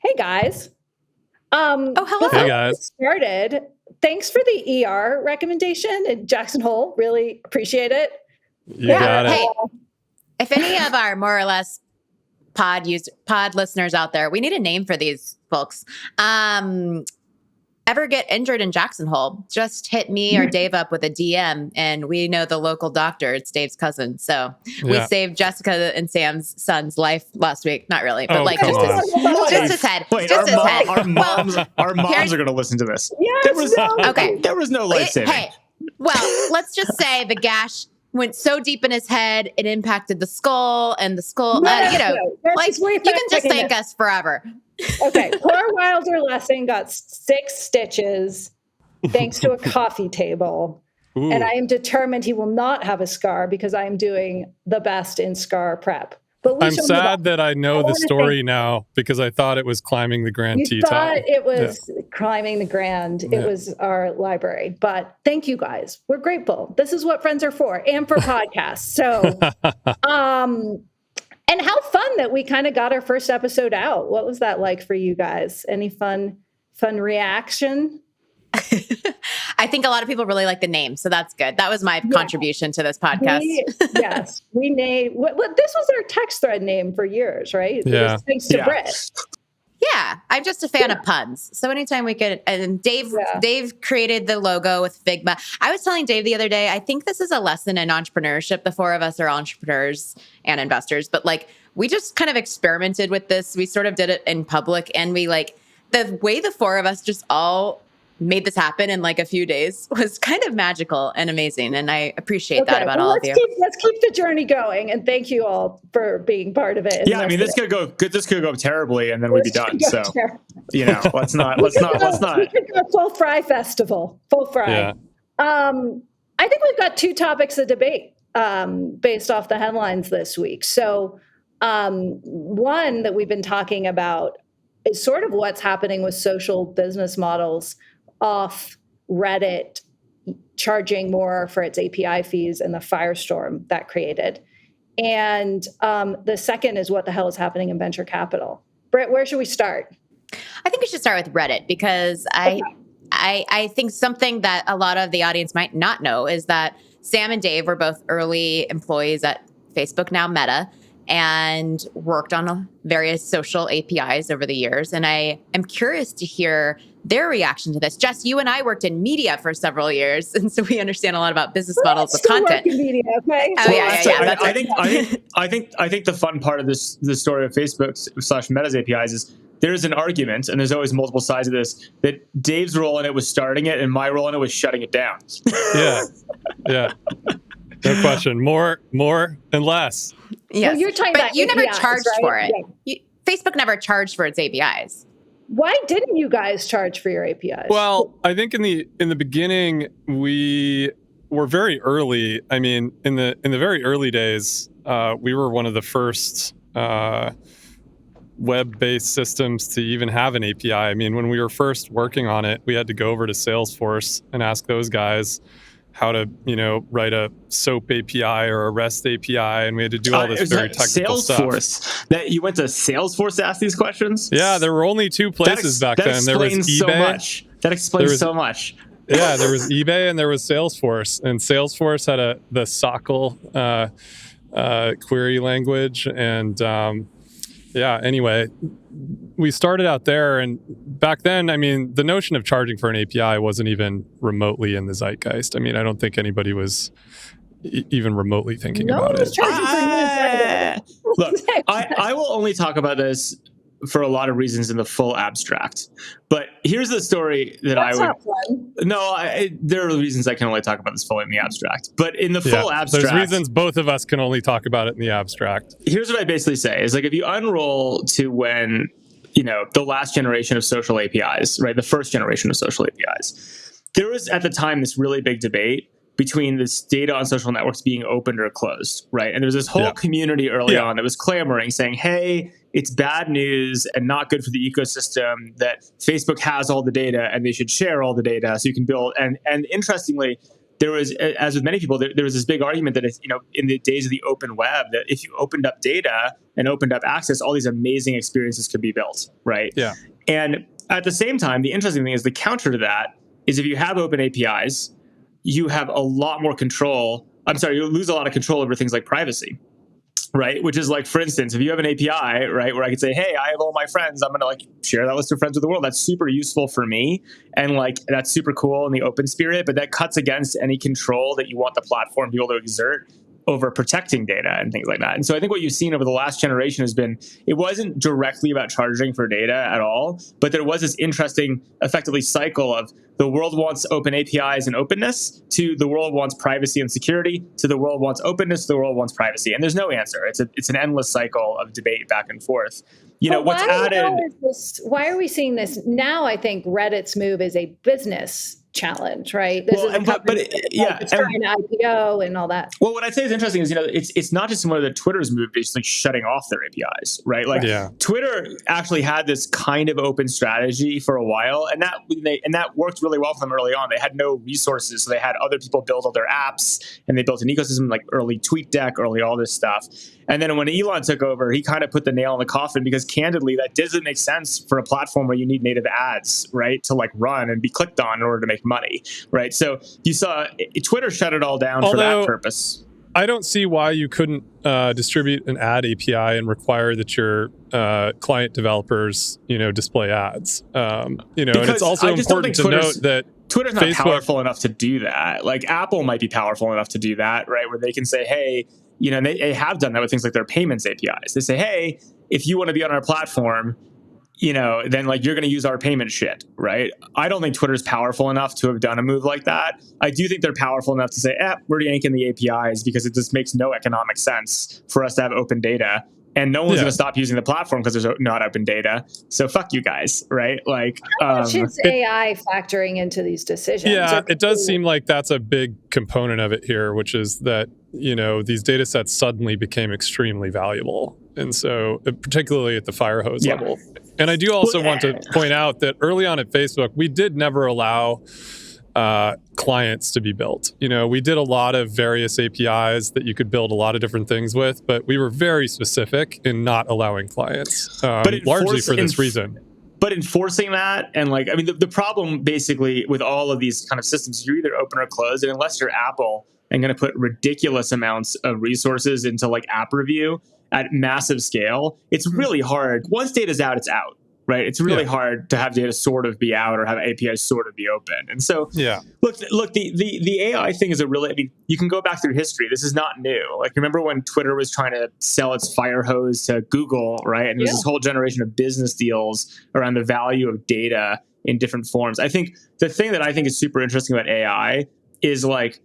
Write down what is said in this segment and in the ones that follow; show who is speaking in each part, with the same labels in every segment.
Speaker 1: Hey guys.
Speaker 2: Hello.
Speaker 1: Before
Speaker 3: Hey guys.
Speaker 1: we started, thanks for the ER recommendation in Jackson Hole. Really appreciate it.
Speaker 3: You got it.
Speaker 2: Hey, if any of our more or less pod listeners out there, we need a name for these folks. Ever get injured in Jackson Hole, just hit me or Dave up with a DM, and we know the local doctor. It's Dave's cousin. So we saved Jessica and Sam's son's life last week. Not really, but just his head.
Speaker 4: Wait,
Speaker 2: just his head.
Speaker 4: Our moms are going to listen to this.
Speaker 1: Yes,
Speaker 4: There was no life saving.
Speaker 2: Hey, well, let's just say the gash went so deep in his head, it impacted the skull, and the skull, you can just thank us forever.
Speaker 1: Okay, poor Wilder Lessing got 6 stitches thanks to a coffee table. Ooh. And I am determined he will not have a scar because I am doing the best in scar prep. But
Speaker 3: I'm sad that I know the story now because I thought it was climbing the Grand Teton.
Speaker 1: Thought it was climbing the Grand. Yeah. It was our library. But thank you guys. We're grateful. This is what friends are for, and for podcasts. So, and how fun that we kind of got our first episode out. What was that like for you guys? Any fun reaction?
Speaker 2: I think a lot of people really like the name, so that's good. That was my contribution to this podcast.
Speaker 1: We named this was our text thread name for years, right?
Speaker 3: Yeah.
Speaker 1: Thanks to Brit.
Speaker 2: Yeah, I'm just a fan of puns. So anytime we could, and Dave created the logo with Figma. I was telling Dave the other day, I think this is a lesson in entrepreneurship. The 4 of us are entrepreneurs and investors, but we just kind of experimented with this. We sort of did it in public, and we the way the 4 of us just all made this happen in a few days was kind of magical and amazing. And I appreciate that about all of you.
Speaker 1: Let's keep the journey going. And thank you all for being part of it.
Speaker 4: Yeah, I mean, this could go terribly, and then we'd be done. So, let's not. We could
Speaker 1: go full fry festival, full fry.
Speaker 3: Yeah.
Speaker 1: I think we've got 2 topics of debate based off the headlines this week. So one that we've been talking about is sort of what's happening with social business models off Reddit charging more for its API fees and the firestorm that created. And the second is what the hell is happening in venture capital. Britt, where should we start?
Speaker 2: I think we should start with Reddit because I think something that a lot of the audience might not know is that Sam and Dave were both early employees at Facebook, now Meta, and worked on various social APIs over the years. And I am curious to hear their reaction to this. Jess, you and I worked in media for several years, and so we understand a lot about business models with content.
Speaker 1: Media, okay?
Speaker 2: Oh yeah.
Speaker 4: I think the fun part of this story of Facebook/Meta's APIs is there's an argument, and there's always multiple sides of this, that Dave's role in it was starting it, and my role in it was shutting it down.
Speaker 3: Yeah. No question. More and less.
Speaker 2: Yes.
Speaker 1: Well, you're talking
Speaker 2: but
Speaker 1: about
Speaker 2: you
Speaker 1: APIs,
Speaker 2: never charged
Speaker 1: right?
Speaker 2: for it. Facebook never charged for its APIs.
Speaker 1: Why didn't you guys charge for your APIs?
Speaker 3: Well, I think in the beginning we were very early. I mean, in the very early days, we were one of the first web-based systems to even have an API. I mean, when we were first working on it, we had to go over to Salesforce and ask those guys how to, write a SOAP API or a REST API, and we had to do all this very technical
Speaker 4: stuff. That you went to Salesforce to ask these questions?
Speaker 3: Yeah, there were only 2 places back then. There was eBay.
Speaker 4: That explains so much.
Speaker 3: Yeah, there was eBay and there was Salesforce, and Salesforce had the SOCL query language, and anyway, we started out there, and back then, I mean, the notion of charging for an API wasn't even remotely in the zeitgeist. I mean, I don't think anybody was even remotely thinking about it.
Speaker 4: Look, I will only talk about this for a lot of reasons in the full abstract. But here's the story that there are reasons I can only talk about this fully in the abstract. But in the full abstract,
Speaker 3: there's reasons both of us can only talk about it in the abstract.
Speaker 4: Here's what I basically say is if you unroll to when, the last generation of social APIs, right? The first generation of social APIs, there was at the time this really big debate between this data on social networks being opened or closed, right? And there was this whole community early on that was clamoring, saying, hey, it's bad news and not good for the ecosystem that Facebook has all the data and they should share all the data so you can build. And interestingly, there was, as with many people, there was this big argument that it's, in the days of the open web, that if you opened up data and opened up access, all these amazing experiences could be built, right?
Speaker 3: Yeah.
Speaker 4: And at the same time, the interesting thing is the counter to that is if you have open APIs, you have a lot more control. I'm sorry, you lose a lot of control over things like privacy. Right. Which is like, for instance, if you have an API, right, where I could say, hey, I have all my friends, I'm going to like share that list of friends with the world. That's super useful for me. And like, that's super cool in the open spirit, but that cuts against any control that you want the platform to be able to exert over protecting data and things like that. And so I think what you've seen over the last generation has been, it wasn't directly about charging for data at all, but there was this interesting, effectively cycle of the world wants open APIs and openness to the world wants privacy and security to the world wants openness to the world wants privacy. And there's no answer. It's an endless cycle of debate back and forth. What's added.
Speaker 1: Why are we seeing this now? I think Reddit's move is a business challenge, right? This is a company it's trying to IPO and all that.
Speaker 4: Well, what I'd say is interesting is, it's not just similar that Twitter's moved to just like shutting off their APIs, right? Like Twitter actually had this kind of open strategy for a while, and that worked really well for them early on. They had no resources, so they had other people build all their apps, and they built an ecosystem like early TweetDeck, early all this stuff. And then when Elon took over, he kind of put the nail in the coffin because candidly, that doesn't make sense for a platform where you need native ads, right, to like run and be clicked on in order to make money, right? So you saw Twitter shut it all down for that purpose.
Speaker 3: I don't see why you couldn't distribute an ad API and require that your client developers, display ads. And it's also important to note that
Speaker 4: Twitter's not powerful enough to do that. Like Apple might be powerful enough to do that, right? Where they can say, hey, and they have done that with things like their payments APIs. They say, hey, if you want to be on our platform, then like you're going to use our payment shit, right? I don't think Twitter's powerful enough to have done a move like that. I do think they're powerful enough to say, we're yanking the APIs because it just makes no economic sense for us to have open data. And no one's going to stop using the platform because there's not open data. So fuck you guys, right? Like,
Speaker 1: how much is AI factoring into these decisions?
Speaker 3: Yeah, it does seem like that's a big component of it here, which is that, these data sets suddenly became extremely valuable. And so particularly at the fire hose level. And I do also want to point out that early on at Facebook, we did never allow clients to be built. We did a lot of various APIs that you could build a lot of different things with, but we were very specific in not allowing clients, largely for this reason.
Speaker 4: But enforcing that, and like, I mean, the problem basically with all of these kind of systems, you're either open or closed, and unless you're Apple and going to put ridiculous amounts of resources into like app review at massive scale, it's really hard. Once data's out, it's out. Right, it's really hard to have data sort of be out or have APIs sort of be open. And so, look, the AI thing is you can go back through history. This is not new. Like, remember when Twitter was trying to sell its fire hose to Google, right? And there's this whole generation of business deals around the value of data in different forms. I think the thing that I think is super interesting about AI is like,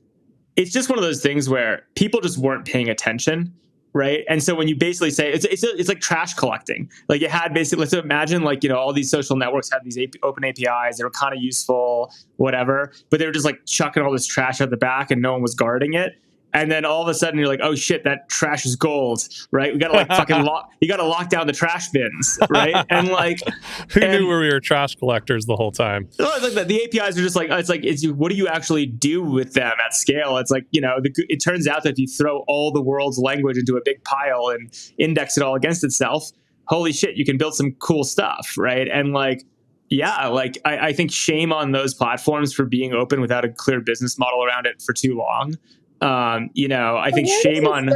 Speaker 4: it's just one of those things where people just weren't paying attention. Right. And so when you basically say it's like trash collecting, like it had basically, let's imagine like, all these social networks had these open APIs. They were kind of useful, whatever, but they were just like chucking all this trash out the back and no one was guarding it. And then all of a sudden you're like, oh shit, that trash is gold, right? We got to like fucking you got to lock down the trash bins, right? And like,
Speaker 3: who knew we were trash collectors the whole time?
Speaker 4: It's like the APIs are just like, what do you actually do with them at scale? It's like, it turns out that if you throw all the world's language into a big pile and index it all against itself, holy shit, you can build some cool stuff, right? And like, I think shame on those platforms for being open without a clear business model around it for too long. I think shame on.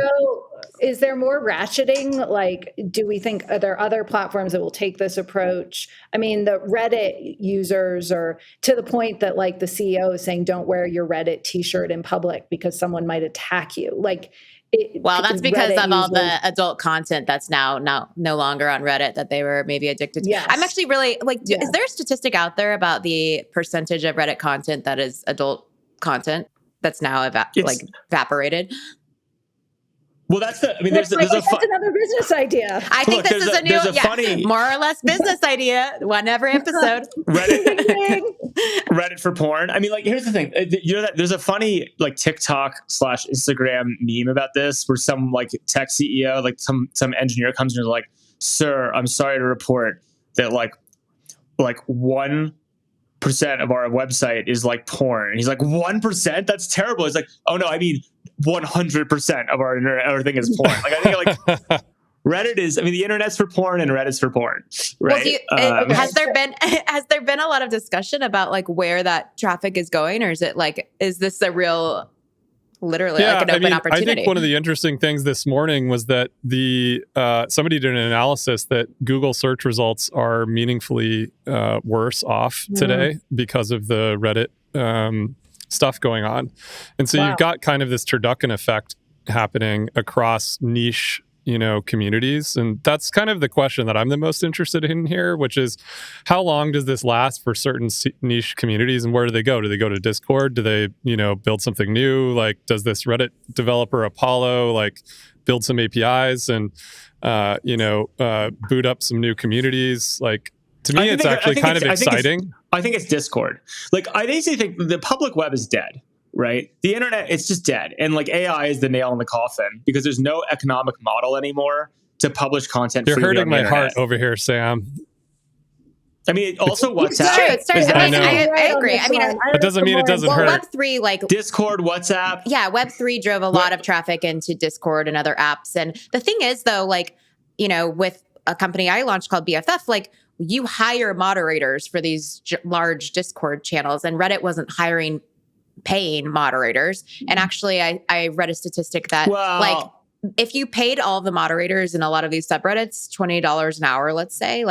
Speaker 1: Is there more ratcheting? Like, do we think, are there other platforms that will take this approach? I mean, the Reddit users are to the point that like the CEO is saying, don't wear your Reddit t-shirt in public because someone might attack you. Like,
Speaker 2: that's because Reddit of all the adult content that's now no longer on Reddit that they were maybe addicted to.
Speaker 1: Yes.
Speaker 2: I'm actually really like, is there a statistic out there about the percentage of Reddit content that is adult content that's now evaporated?
Speaker 4: Well, that's
Speaker 1: that's another business idea.
Speaker 2: I think this is a new, funny, more or less business idea. One every episode.
Speaker 4: Reddit for porn. I mean, like, here's the thing. That there's a funny like TikTok/Instagram meme about this, where some like tech CEO, like some engineer comes in and is like, "Sir, I'm sorry to report that like 1% of our website is like porn. And he's like, 1%? That's terrible. He's like, oh no, I mean 100% of our everything is porn. Like I think like Reddit is, I mean, the internet's for porn and Reddit's for porn, right?
Speaker 2: Well, has there been a lot of discussion about like where that traffic is going, or is this a real, literally like an open opportunity?
Speaker 3: I think one of the interesting things this morning was that somebody did an analysis that Google search results are meaningfully worse off today because of the Reddit stuff going on. And so you've got kind of this turducken effect happening across niche communities. And that's kind of the question that I'm the most interested in here, which is how long does this last for certain niche communities, and where do they go? Do they go to Discord? Do they, build something new? Like, does this Reddit developer Apollo build some APIs and, boot up some new communities? Like, to me, it's actually kind of exciting.
Speaker 4: I think it's Discord. Like, I basically think the public web is dead. Right? The internet, it's just dead. And like AI is the nail in the coffin because there's no economic model anymore to publish content.
Speaker 3: You're
Speaker 4: freely
Speaker 3: hurting my
Speaker 4: internet.
Speaker 3: heart over here, Sam.
Speaker 4: I mean, also WhatsApp.
Speaker 2: I agree. I mean,
Speaker 3: it doesn't mean it doesn't hurt.
Speaker 2: Web3,
Speaker 4: Discord, WhatsApp.
Speaker 2: Yeah, Web3 drove a lot of traffic into Discord and other apps. And the thing is, though, with a company I launched called BFF, you hire moderators for these large Discord channels, and Reddit wasn't hiring paying moderators. And actually, I read a statistic that if you paid all the moderators in a lot of these subreddits $20 an hour, let's say,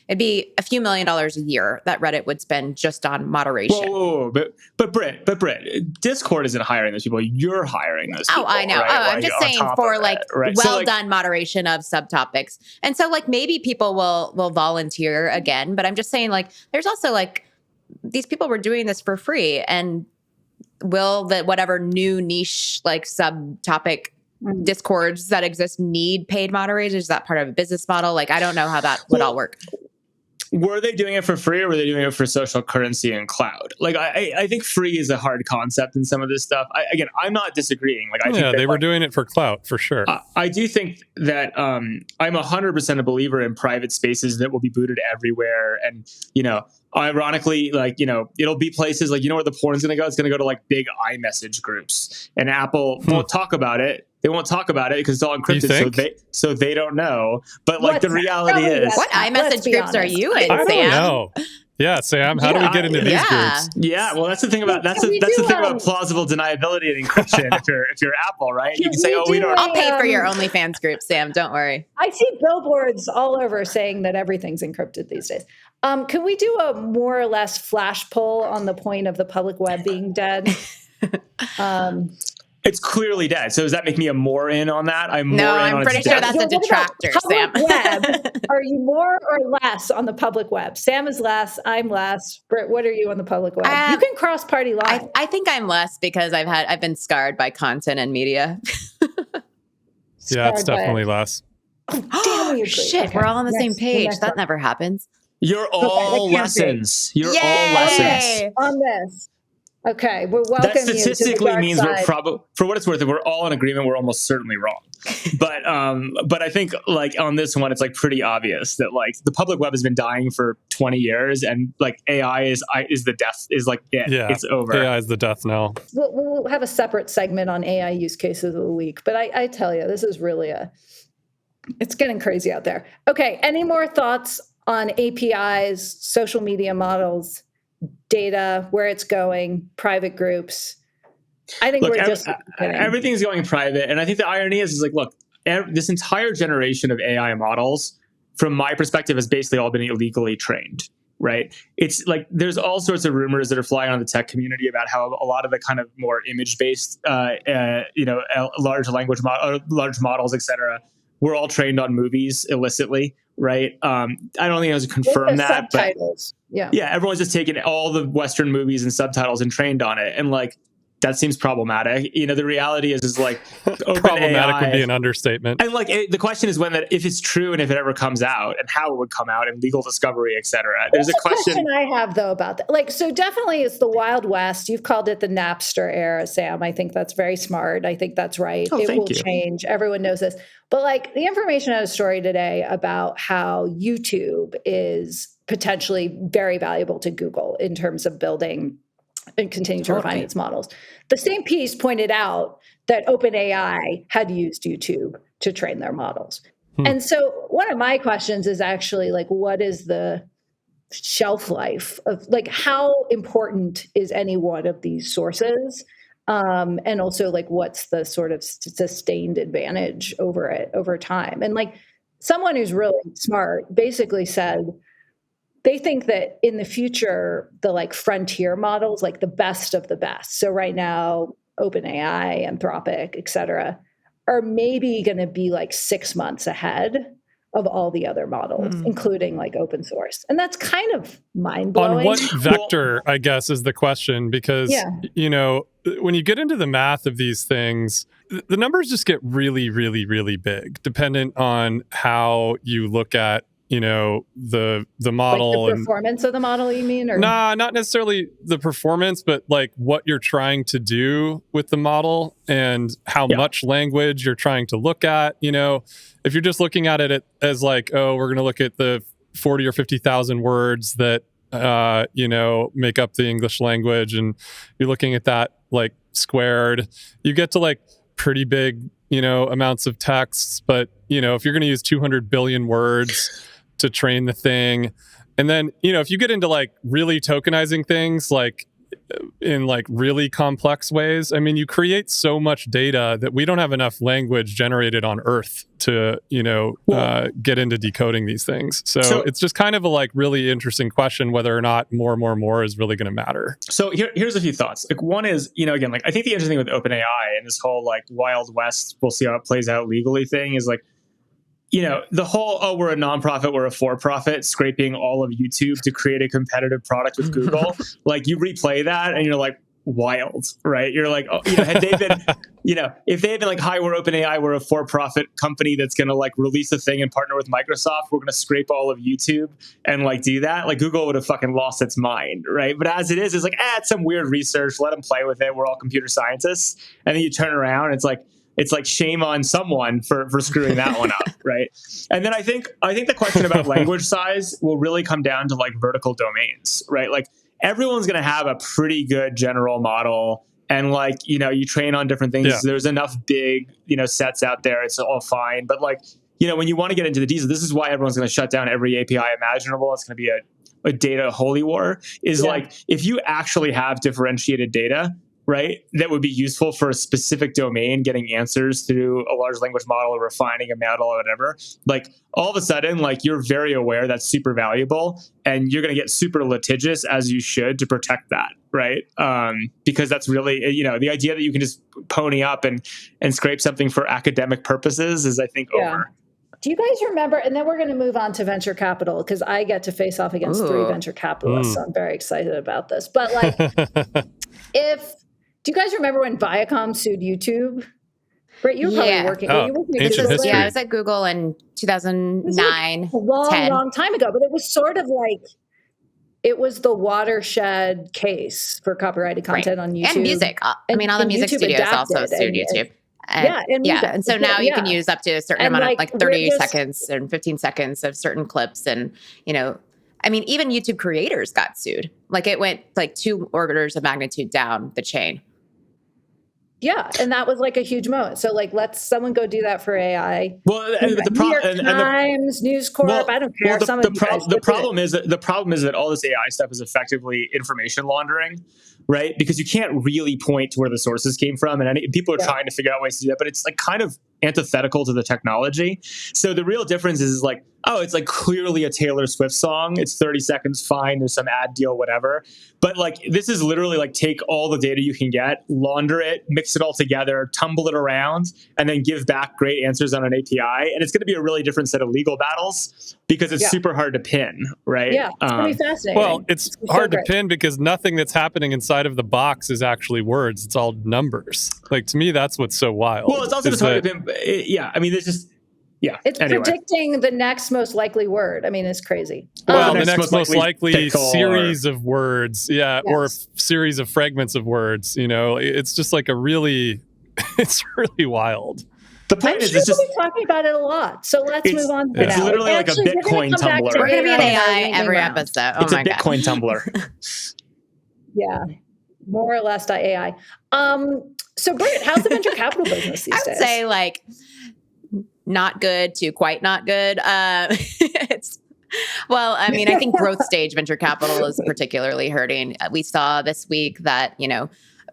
Speaker 2: it'd be a few $1 million a year that Reddit would spend just on moderation.
Speaker 4: Whoa. But Brit, Discord isn't hiring those people. You're hiring those people.
Speaker 2: Oh, I know.
Speaker 4: Right?
Speaker 2: I'm just saying for done moderation of subtopics. And so maybe people will volunteer again, but I'm just saying there's also these people were doing this for free, and will the whatever new niche subtopic Discords that exist need paid moderators? Is that part of a business model? I don't know how that would all work.
Speaker 4: Were they doing it for free, or were they doing it for social currency and cloud? I think free is a hard concept in some of this stuff. I'm not disagreeing. I think
Speaker 3: they were doing it for clout for sure.
Speaker 4: I do think that I'm 100% a believer in private spaces that will be booted everywhere, and ironically, it'll be places where the porn's going to go. It's going to go to big iMessage groups, and Apple won't talk about it. They won't talk about it because it's all encrypted, so they don't know. But the reality is,
Speaker 2: what iMessage groups are you in, Sam?
Speaker 3: I don't know. Yeah, Sam, how do we get into these groups?
Speaker 4: Yeah, well, that's the thing about about plausible deniability and encryption. if you're Apple, right? You can say, "Oh, we don't."
Speaker 2: I'll pay for your OnlyFans group, Sam. Don't worry.
Speaker 1: I see billboards all over saying that everything's encrypted these days. Can we do a more or less flash poll on the point of the public web being dead?
Speaker 4: It's clearly dead. So does that make me a more in on that? I'm
Speaker 2: pretty sure that's a detractor, Sam.
Speaker 1: Web, are you more or less on the public web? Sam is less. I'm less. Britt, what are you on the public web? You can cross party lines.
Speaker 2: I think I'm less because I've been scarred by content and media.
Speaker 3: Yeah, it's definitely less.
Speaker 1: Oh, damn, we agree.
Speaker 2: Shit,
Speaker 1: okay.
Speaker 2: We're all on the same page. That never happens.
Speaker 4: You're all lessons. You're all lessons
Speaker 1: on this. Okay, we're welcome.
Speaker 4: That statistically means
Speaker 1: we're
Speaker 4: probably, for what it's worth, if we're all in agreement, we're almost certainly wrong. But I think on this one, it's pretty obvious that the public web has been dying for 20 years, and AI is the death it's over.
Speaker 3: AI is the death knell.
Speaker 1: We'll have a separate segment on AI use cases of the week, but I tell you, this is really it's getting crazy out there. Okay, any more thoughts on APIs, social media models, data, where it's going, private groups? I think
Speaker 4: everything's going private. And I think the irony is this entire generation of AI models, from my perspective, has basically all been illegally trained, right? It's there's all sorts of rumors that are flying on the tech community about how a lot of the kind of more image-based, large language large models, et cetera, were all trained on movies illicitly, right? I don't think I was confirm that,
Speaker 1: subtitles.
Speaker 4: but yeah, everyone's just taken all the Western movies and subtitles and trained on it, and that seems problematic. The reality is like
Speaker 3: problematic
Speaker 4: OpenAI
Speaker 3: would be an understatement.
Speaker 4: And like the question is if it's true and if it ever comes out and how it would come out and legal discovery, et cetera. There's a question
Speaker 1: I have though about that. Like, so definitely it's the Wild West. You've called it the Napster era, Sam. I think that's very smart. I think that's right.
Speaker 4: Oh,
Speaker 1: it will
Speaker 4: you.
Speaker 1: change. Everyone knows this. But like the information had a story today about how YouTube is potentially very valuable to Google in terms of building and continue to refine its models. The same piece pointed out that OpenAI had used YouTube to train their models. And so one of my questions is actually like, what is the shelf life of like, how important is any one of these sources? And also like, what's the sort of sustained advantage over it over time? And like someone who's really smart basically said, they think that in the future, the like frontier models, like the best of the best. So right now, OpenAI, Anthropic, et cetera, are maybe going to be like 6 months ahead of all the other models, including like open source. And that's kind of mind-blowing.
Speaker 3: On what vector, I guess, is the question, because, when you get into the math of these things, the numbers just get really, really, really big, dependent on how you look at the model,
Speaker 1: like the performance of the model, you mean? Or
Speaker 3: not necessarily the performance, but like what you're trying to do with the model and how much language you're trying to look at. If you're just looking at it as like, oh, we're going to look at the 40 or 50,000 words that make up the English language, and you're looking at that like squared, you get to like pretty big amounts of texts. But if you're going to use 200 billion words to train the thing. And then, if you get into like really tokenizing things, like in like really complex ways, I mean, you create so much data that we don't have enough language generated on Earth to, get into decoding these things. So it's just kind of a like really interesting question, whether or not more is really going to matter.
Speaker 4: So here's a few thoughts. Like one is, again, like I think the interesting thing with OpenAI and this whole like Wild West, we'll see how it plays out legally thing is like, the whole, we're a nonprofit, we're a for-profit, scraping all of YouTube to create a competitive product with Google. Like you replay that and you're like, wild, right? You're like, had they been, if they had been like, hi, we're OpenAI, we're a for-profit company that's going to like release a thing and partner with Microsoft, we're going to scrape all of YouTube and like do that, like Google would have fucking lost its mind, right? But as it is, it's like, it's some weird research, let them play with it, we're all computer scientists. And then you turn around, it's like shame on someone for screwing that one up, right? And then I think the question about language size will really come down to like vertical domains, right? Like everyone's going to have a pretty good general model, and like you train on different things. Yeah. There's enough big sets out there. It's all fine, but like when you want to get into the details, this is why everyone's going to shut down every API imaginable. It's going to be a data holy war. Like if you actually have differentiated data, right, that would be useful for a specific domain, getting answers through a large language model or refining a model or whatever, like all of a sudden, like you're very aware that's super valuable and you're going to get super litigious, as you should, to protect that, right? Because that's really, the idea that you can just pony up and scrape something for academic purposes is, I think, over.
Speaker 1: Do you guys remember, and then we're going to move on to venture capital, because I get to face off against 3 venture capitalists, so I'm very excited about this. But like, do you guys remember when Viacom sued YouTube? Brit, you were probably working.
Speaker 3: Oh, ancient history.
Speaker 2: Yeah, I was at Google in 2009.
Speaker 1: A long time ago, but it was sort of like, it was the watershed case for copyrighted content on YouTube.
Speaker 2: And music. All the music
Speaker 1: YouTube
Speaker 2: studios also sued YouTube. And so now you can use up to a certain amount of like 30 seconds and 15 seconds of certain clips. And, even YouTube creators got sued. Like it went like 2 orders of magnitude down the chain.
Speaker 1: Yeah, and that was like a huge moment. So like, let someone go do that for AI.
Speaker 4: Well,
Speaker 1: New York Times, News Corp, I don't care.
Speaker 4: The problem is that all this AI stuff is effectively information laundering, right? Because you can't really point to where the sources came from, and people are trying to figure out ways to do that, but it's like kind of antithetical to the technology. So the real difference is like oh, it's like clearly a Taylor Swift song. It's 30 seconds, fine. There's some ad deal, whatever. But like, this is literally like take all the data you can get, launder it, mix it all together, tumble it around, and then give back great answers on an API. And it's going to be a really different set of legal battles because it's super hard to pin, right?
Speaker 1: Yeah, it's pretty fascinating.
Speaker 3: Well, it's hard to pin because nothing that's happening inside of the box is actually words. It's all numbers. Like, to me, that's what's so wild.
Speaker 4: Well, it's also just hard to pin. Yeah, I mean, there's just... Yeah.
Speaker 1: It's predicting the next most likely word. I mean, it's crazy.
Speaker 3: Well, the next most likely series of words. Yeah. Yes. Or series of fragments of words. You know, it's just like it's really wild.
Speaker 4: The point is,
Speaker 1: we'll be talking about it a lot. So let's move on to
Speaker 4: It's literally like a Bitcoin Tumblr.
Speaker 2: We're going to be an AI every episode.
Speaker 4: It's a Bitcoin Tumblr.
Speaker 1: Yeah. More or less AI. So Brit, how's the venture capital business these days?
Speaker 2: I would say like, not good to quite not good. I mean, I think growth stage venture capital is particularly hurting. We saw this week that,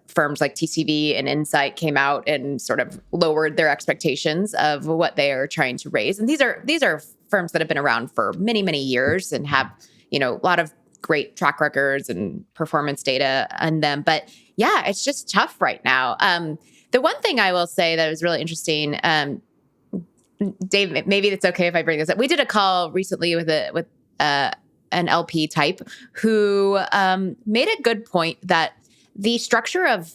Speaker 2: firms like TCV and Insight came out and sort of lowered their expectations of what they are trying to raise. And these are firms that have been around for many, many years and have, a lot of great track records and performance data on them. But yeah, it's just tough right now. The one thing I will say that was really interesting, Dave, maybe it's okay if I bring this up. We did a call recently with an LP type who made a good point that the structure of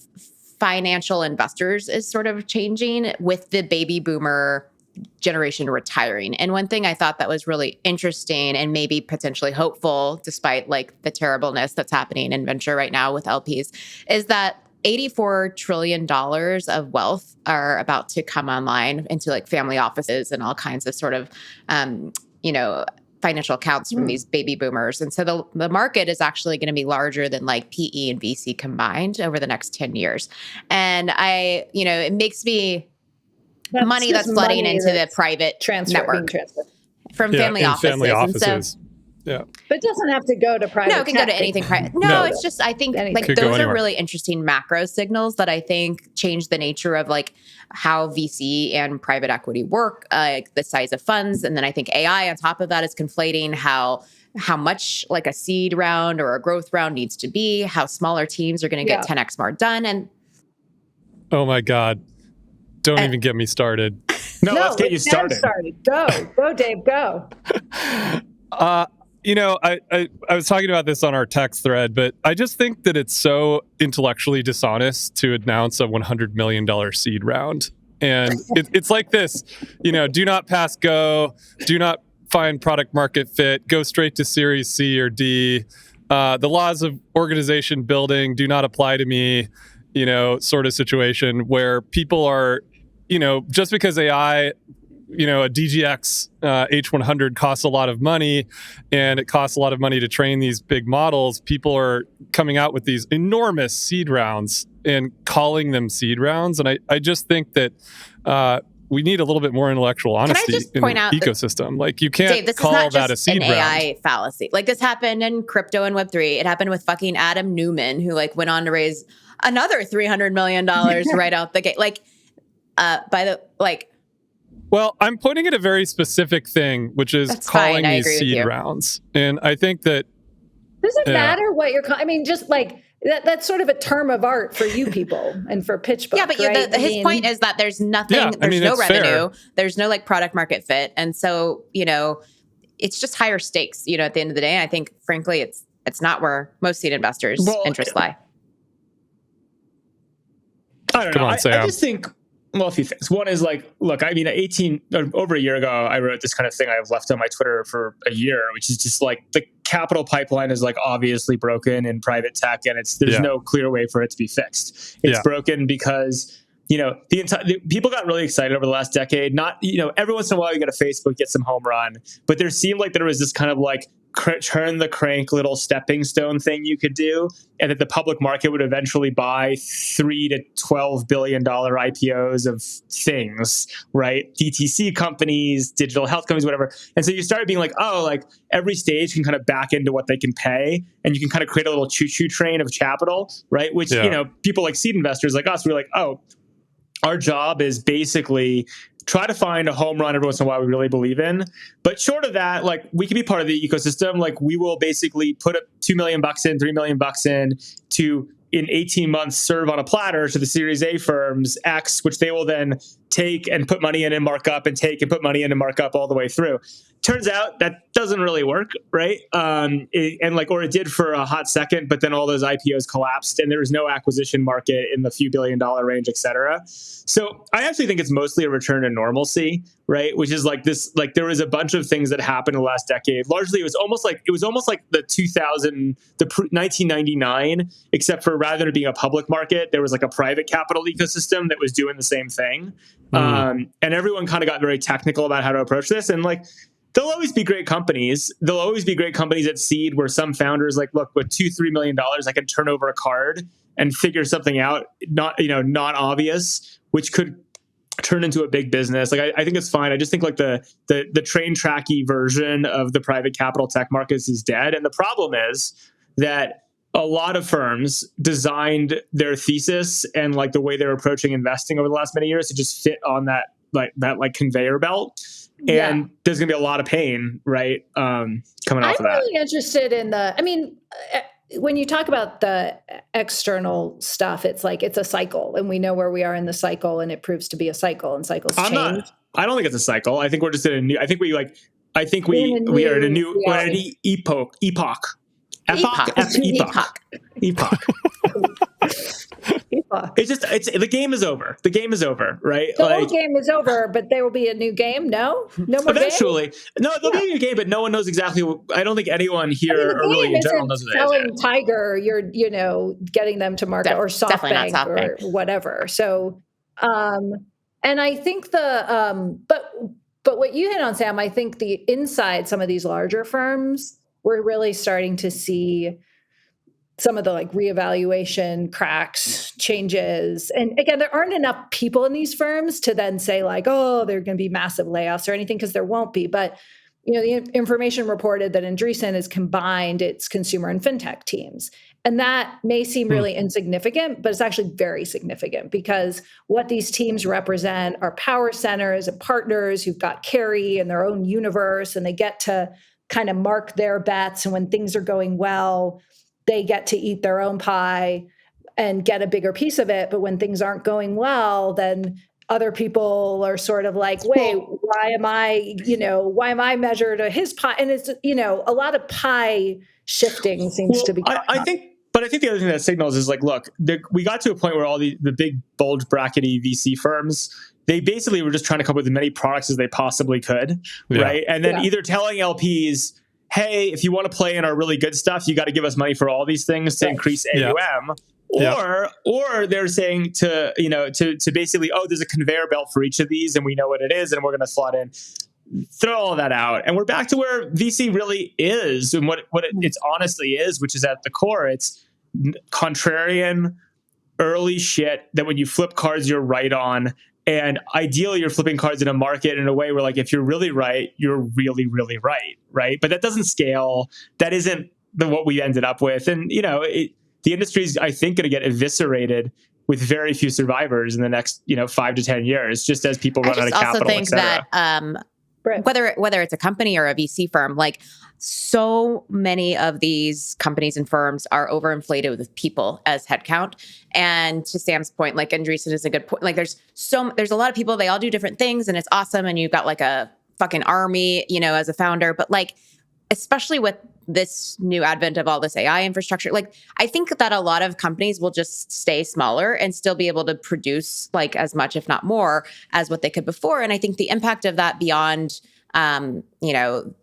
Speaker 2: financial investors is sort of changing with the baby boomer generation retiring. And one thing I thought that was really interesting and maybe potentially hopeful, despite like the terribleness that's happening in venture right now with LPs, is that $84 trillion of wealth are about to come online into like family offices and all kinds of sort of, financial accounts from these baby boomers. And so the market is actually going to be larger than like PE and VC combined over the next 10 years. And it makes me money that's flooding into the private network from family offices.
Speaker 3: Family offices.
Speaker 2: And so,
Speaker 3: yeah.
Speaker 1: But it doesn't have to go to private.
Speaker 2: No, it can go to anything private. No, it's just, I think like those are really interesting macro signals that I think change the nature of like how VC and private equity work, the size of funds. And then I think AI on top of that is conflating how much like a seed round or a growth round needs to be, how smaller teams are going to get 10x more done. And
Speaker 3: oh my God, don't even get me started.
Speaker 4: No, let's get you started.
Speaker 1: Go, Dave, go.
Speaker 3: I was talking about this on our text thread, but I just think that it's so intellectually dishonest to announce a $100 million seed round. And it's like this, do not pass go, do not find product market fit, go straight to Series C or D. The laws of organization building do not apply to me, sort of situation where people are, just because AI, a DGX H100 costs a lot of money, and it costs a lot of money to train these big models. People are coming out with these enormous seed rounds and calling them seed rounds. And I just think that we need a little bit more intellectual honesty in the ecosystem. Like, you can't
Speaker 2: Dave,
Speaker 3: call that a seed round.
Speaker 2: AI fallacy. Like, this happened in crypto and Web3. It happened with fucking Adam Newman, who like went on to raise another $300 million right out the gate. Like,
Speaker 3: well, I'm pointing at a very specific thing, which is calling these seed rounds. And I think that...
Speaker 1: Does it matter what you're calling? I mean, just like, that's sort of a term of art for you people and for PitchBook,
Speaker 2: yeah, but
Speaker 1: right?
Speaker 2: His point is that there's nothing, there's no revenue, there's no like product market fit. And so, it's just higher stakes, at the end of the day. And I think, frankly, it's not where most seed investors' interests lie.
Speaker 4: I don't know. I just think... Well, a few things. One is like, look, I mean, over a year ago, I wrote this kind of thing I've left on my Twitter for a year, which is just like the capital pipeline is like obviously broken in private tech, and there's no clear way for it to be fixed. It's broken because, the people got really excited over the last decade. Not, every once in a while you get a Facebook, get some home run, but there seemed like there was this kind of like turn the crank little stepping stone thing you could do, and that the public market would eventually buy $3 to $12 billion IPOs of things, right? DTC companies, digital health companies, whatever. And so you started being like, oh, like every stage can kind of back into what they can pay, and you can kind of create a little choo-choo train of capital, right? Which, people like seed investors like us, we're like, oh, our job is basically try to find a home run every once in a while we really believe in. But short of that, like we can be part of the ecosystem. Like we will basically put $2 million in, $3 million in to in 18 months serve on a platter to the Series A firms X, which they will then take and put money in and mark up and take and put money in and mark up all the way through. Turns out that doesn't really work, right? Or it did for a hot second, but then all those IPOs collapsed and there was no acquisition market in the few $billion range, et cetera. So I actually think it's mostly a return to normalcy, right? Which is like this, like there was a bunch of things that happened in the last decade. Largely, it was almost like the 1999, except for rather than being a public market, there was like a private capital ecosystem that was doing the same thing. And everyone kind of got very technical about how to approach this. And like, there'll always be great companies. There'll always be great companies at seed where some founders like, look, with $2-3 million, I can turn over a card and figure something out, not obvious, which could turn into a big business. Like I think it's fine. I just think like the train tracky version of the private capital tech markets is dead. And the problem is that a lot of firms designed their thesis and like the way they're approaching investing over the last many years to just fit on that conveyor belt. And there's going to be a lot of pain, right? Coming off of that.
Speaker 1: I'm really interested in when you talk about the external stuff, it's like it's a cycle, and we know where we are in the cycle, and it proves to be a cycle, and cycles change.
Speaker 4: I don't think it's a cycle. I think we're just in a new. I think we are at a new epoch. It's the game is over. The game is over, right?
Speaker 1: The whole game is over, but there will be a new game. No more
Speaker 4: eventually. No, there'll be a new game, but no one knows exactly. I don't think anyone here or really in general knows what it is.
Speaker 1: Selling Tiger, you're getting them to market or SoftBank or whatever. So, and I think but what you hit on, Sam, I think inside some of these larger firms, we're really starting to see some of the like reevaluation cracks, changes. And again, there aren't enough people in these firms to then say like, oh, there are going to be massive layoffs or anything, because there won't be. But, the information reported that Andreessen has combined its consumer and fintech teams. And that may seem really insignificant, but it's actually very significant, because what these teams represent are power centers and partners who've got carry in their own universe, and they get to kind of mark their bets. And when things are going well, they get to eat their own pie and get a bigger piece of it. But when things aren't going well, then other people are sort of like, wait, why am I measured to his pie? And it's, a lot of pie shifting seems to be.
Speaker 4: I think the other thing that signals is like, look, we got to a point where all the big bulge brackety VC firms, they basically were just trying to come up with as many products as they possibly could. Right. And then either telling LPs, hey, if you want to play in our really good stuff, you got to give us money for all these things to increase AUM. Or they're saying to basically, oh, there's a conveyor belt for each of these and we know what it is and we're going to slot in. Throw all that out. And we're back to where VC really is and what it honestly is, which is at the core, it's contrarian, early shit that when you flip cards, you're right on. And ideally, you're flipping cards in a market in a way where, like, if you're really right, you're really, really right, right? But that doesn't scale. That isn't what we ended up with. And, the industry is, I think, going to get eviscerated with very few survivors in the next, 5 to 10 years, just as people run out of capital,
Speaker 2: I also think that whether it's a company or a VC firm, like so many of these companies and firms are overinflated with people as headcount. And to Sam's point, like Andreessen is a good point. Like there's a lot of people, they all do different things and it's awesome. And you've got like a fucking army, as a founder, but like, especially with this new advent of all this AI infrastructure, like I think that a lot of companies will just stay smaller and still be able to produce like as much, if not more, as what they could before. And I think the impact of that beyond, the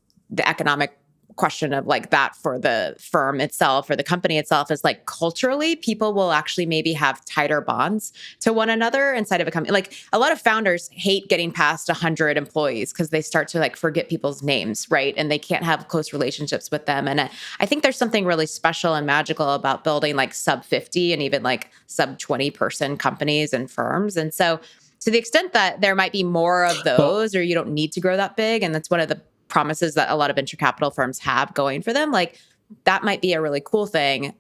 Speaker 2: economic question of like that for the firm itself or the company itself is like culturally, people will actually maybe have tighter bonds to one another inside of a company. Like a lot of founders hate getting past 100 employees because they start to like forget people's names, right? And they can't have close relationships with them. And I think there's something really special and magical about building like sub 50 and even like sub 20 person companies and firms. And so to the extent that there might be more of those, or you don't need to grow that big, and that's one of the promises that a lot of venture capital firms have going for them, like that might be a really cool thing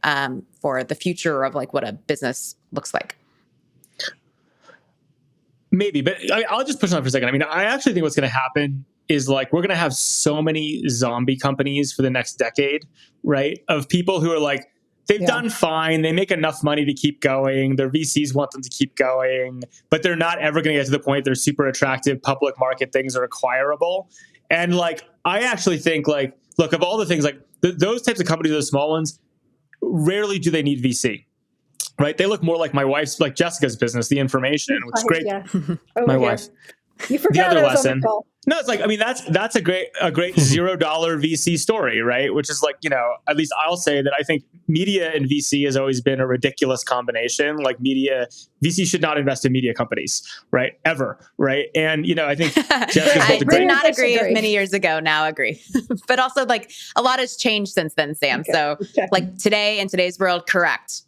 Speaker 2: for the future of like what a business looks like.
Speaker 4: Maybe, but I'll just push on for a second. I mean, I actually think what's going to happen is like we're going to have so many zombie companies for the next decade, right? Of people who are like, they've done fine. They make enough money to keep going. Their VCs want them to keep going, but they're not ever going to get to the point they're super attractive public market things are acquirable. And like, I actually think like, look, of all the things like those types of companies, those small ones, rarely do they need VC. Right, they look more like my wife's, like Jessica's business, The Information, which is great.
Speaker 1: Yeah.
Speaker 4: My wife.
Speaker 1: You forgot
Speaker 4: the other
Speaker 1: I was
Speaker 4: lesson.
Speaker 1: on the call.
Speaker 4: No, it's like, I mean, that's a great $0 VC story, right? Which is like, you know, at least I'll say that I think media and VC has always been a ridiculous combination. Like VC should not invest in media companies, right? Ever, right? And, you know, I think Jessica's built a great...
Speaker 2: I did not agree many years ago, now agree. But also like a lot has changed since then, Sam. Okay. So like today, in today's world, correct.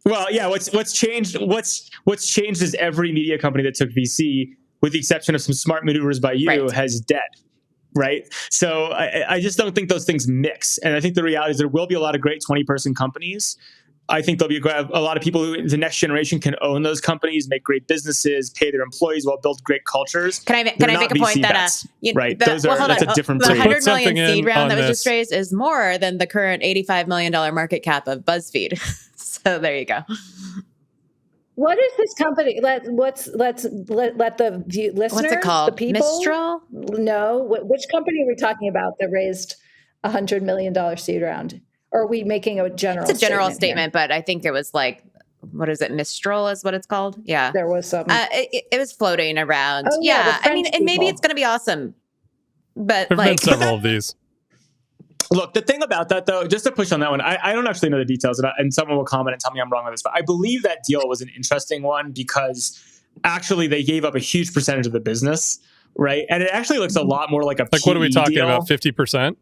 Speaker 4: Well, yeah, what's changed is every media company that took VC, with the exception of some smart maneuvers by you, has dead, right? So I just don't think those things mix. And I think the reality is there will be a lot of great 20-person companies. I think there'll be a lot of people who the next generation can own those companies, make great businesses, pay their employees, while build great cultures.
Speaker 2: Can I make a point that
Speaker 4: right? That's a different
Speaker 2: the
Speaker 4: breed.
Speaker 2: $100 million seed round that was just raised is more than the current $85 million market cap of BuzzFeed. So there you go.
Speaker 1: What is this company? Let the listeners,
Speaker 2: what's it called?
Speaker 1: The people,
Speaker 2: Mistral?
Speaker 1: No. Which company are we talking about that raised $100 million seed round? Or are we making a general?
Speaker 2: It's a general statement, but I think it was like, what is it? Mistral is what it's called. Yeah,
Speaker 1: there was some.
Speaker 2: It was floating around.
Speaker 1: Oh,
Speaker 2: yeah. I mean, and maybe it's going to be awesome, but
Speaker 3: there've been several of these.
Speaker 4: Look, the thing about that, though, just to push on that one, I don't actually know the details, and someone will comment and tell me I'm wrong on this, but I believe that deal was an interesting one because actually they gave up a huge percentage of the business, right? And it actually looks a lot more like a
Speaker 3: what are we talking about, 50%?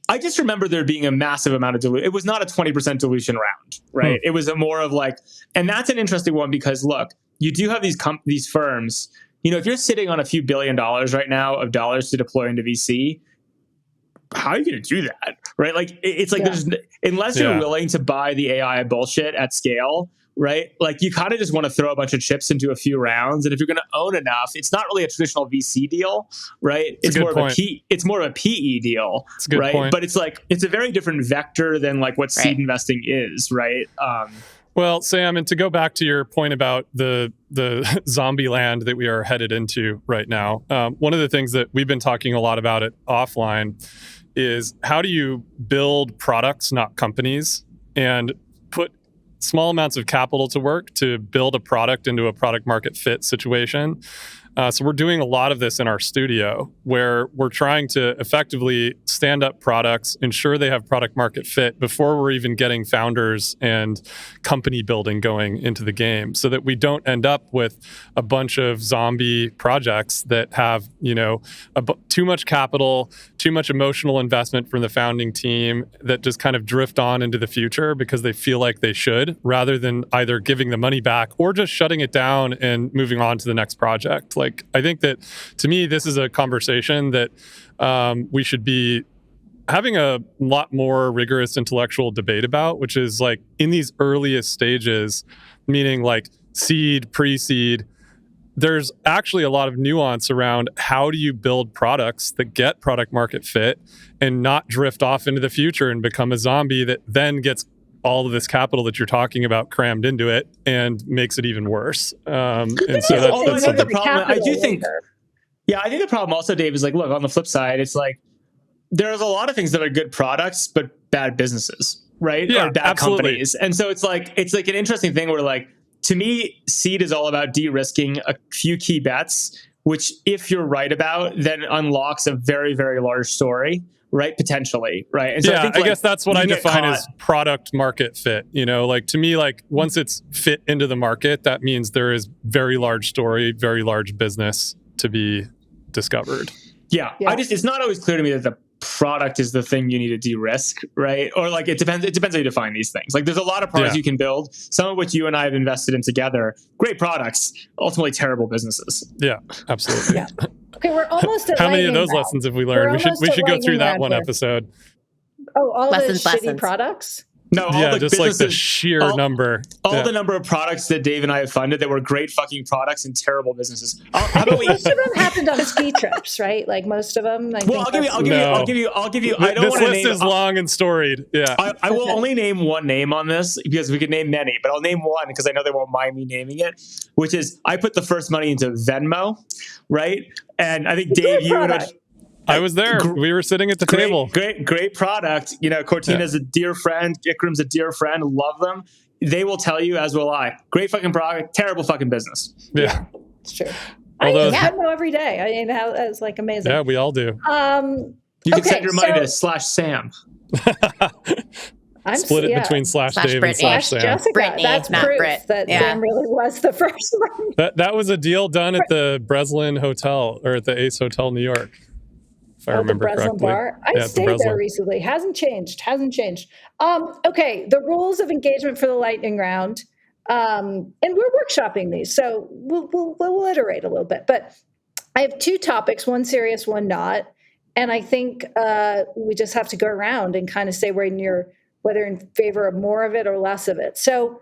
Speaker 4: I just remember there being a massive amount of dilution. It was not a 20% dilution round, right? It was a more of like, and that's an interesting one because, look, you do have these firms, you know, if you're sitting on a few $1 billion right now of dollars to deploy into VC, how are you going to do that, right? Like, it's like there's unless you're willing to buy the AI bullshit at scale, right? Like, you kind of just want to throw a bunch of chips into a few rounds, and if you're going to own enough, it's not really a traditional VC deal, right? It's more of a PE deal, right? Point. But it's like it's a very different vector than like what seed investing is, right?
Speaker 3: Well, Sam, and to go back to your point about the zombie land that we are headed into right now, one of the things that we've been talking a lot about it offline is how do you build products, not companies, and put small amounts of capital to work to build a product into a product market fit situation. So we're doing a lot of this in our studio where we're trying to effectively stand up products, ensure they have product market fit before we're even getting founders and company building going into the game, so that we don't end up with a bunch of zombie projects that have, you know, too much capital, too much emotional investment from the founding team that just kind of drift on into the future because they feel like they should, rather than either giving the money back or just shutting it down and moving on to the next project. Like, I think that, to me, this is a conversation that we should be having a lot more rigorous intellectual debate about, which is like in these earliest stages, meaning like seed, pre-seed, there's actually a lot of nuance around how do you build products that get product market fit and not drift off into the future and become a zombie that then gets all of this capital that you're talking about crammed into it and makes it even worse. And so that's
Speaker 4: the problem. I do think, I think the problem also, Dave, is like, look, on the flip side, it's like there's a lot of things that are good products but bad businesses, right?
Speaker 3: Yeah,
Speaker 4: or bad
Speaker 3: absolutely.
Speaker 4: companies. And so it's like an interesting thing where, like, to me, seed is all about de-risking a few key bets, which if you're right about, then unlocks a very, very large story. Right, potentially, right? And so I
Speaker 3: guess that's what I define as product market fit. You know, like, to me, like, once it's fit into the market, that means there is very large story, very large business to be discovered.
Speaker 4: Yeah. It's not always clear to me that the product is the thing you need to de-risk, right? Or like, it depends how you define these things. Like, there's a lot of products you can build, some of which you and I have invested in together. Great products, ultimately terrible businesses.
Speaker 3: Yeah, absolutely.
Speaker 1: Yeah. Okay, we're almost at
Speaker 3: how many of those
Speaker 1: round.
Speaker 3: lessons have we learned? We should go through that one episode.
Speaker 1: Oh, all
Speaker 2: lessons.
Speaker 1: Shitty products?
Speaker 4: No, all
Speaker 3: Yeah,
Speaker 4: the
Speaker 3: just like the
Speaker 4: businesses,
Speaker 3: sheer
Speaker 4: all-
Speaker 3: number.
Speaker 4: all
Speaker 3: Yeah.
Speaker 4: the number of products that Dave and I have funded that were great fucking products and terrible businesses. How about we?
Speaker 1: Most of them happened on ski trips, right? Like most of them.
Speaker 4: Well, I'll give you. I don't
Speaker 3: This
Speaker 4: want to
Speaker 3: list
Speaker 4: name.
Speaker 3: is long and storied. Yeah.
Speaker 4: I will only name one name on this because we could name many, but I'll name one because I know they won't mind me naming it. Which is, I put the first money into Venmo, right? And I think Dave, you and
Speaker 3: I was there. We were sitting at the table.
Speaker 4: Great product. You know, Cortina's a dear friend. Ikram's a dear friend. Love them. They will tell you, as will I. Great fucking product. Terrible fucking business.
Speaker 3: Yeah.
Speaker 1: It's true.
Speaker 3: Although,
Speaker 1: I use Venmo every day. I mean, it's like amazing.
Speaker 3: Yeah, we all do.
Speaker 4: You can send your money to /Sam.
Speaker 3: Split it between /Dave and /Sam.
Speaker 1: Jessica.
Speaker 2: Brittany,
Speaker 1: that's
Speaker 2: not
Speaker 1: proof
Speaker 2: Brit.
Speaker 1: that Sam really was the first one.
Speaker 3: That was a deal done at the Breslin Hotel or at the Ace Hotel, New York, if I remember
Speaker 1: the Breslin
Speaker 3: correctly.
Speaker 1: Bar. I stayed there recently. Hasn't changed. Okay, the rules of engagement for the lightning round. And we're workshopping these, so we'll iterate a little bit. But I have two topics, one serious, one not. And I think we just have to go around and kind of say whether in favor of more of it or less of it. So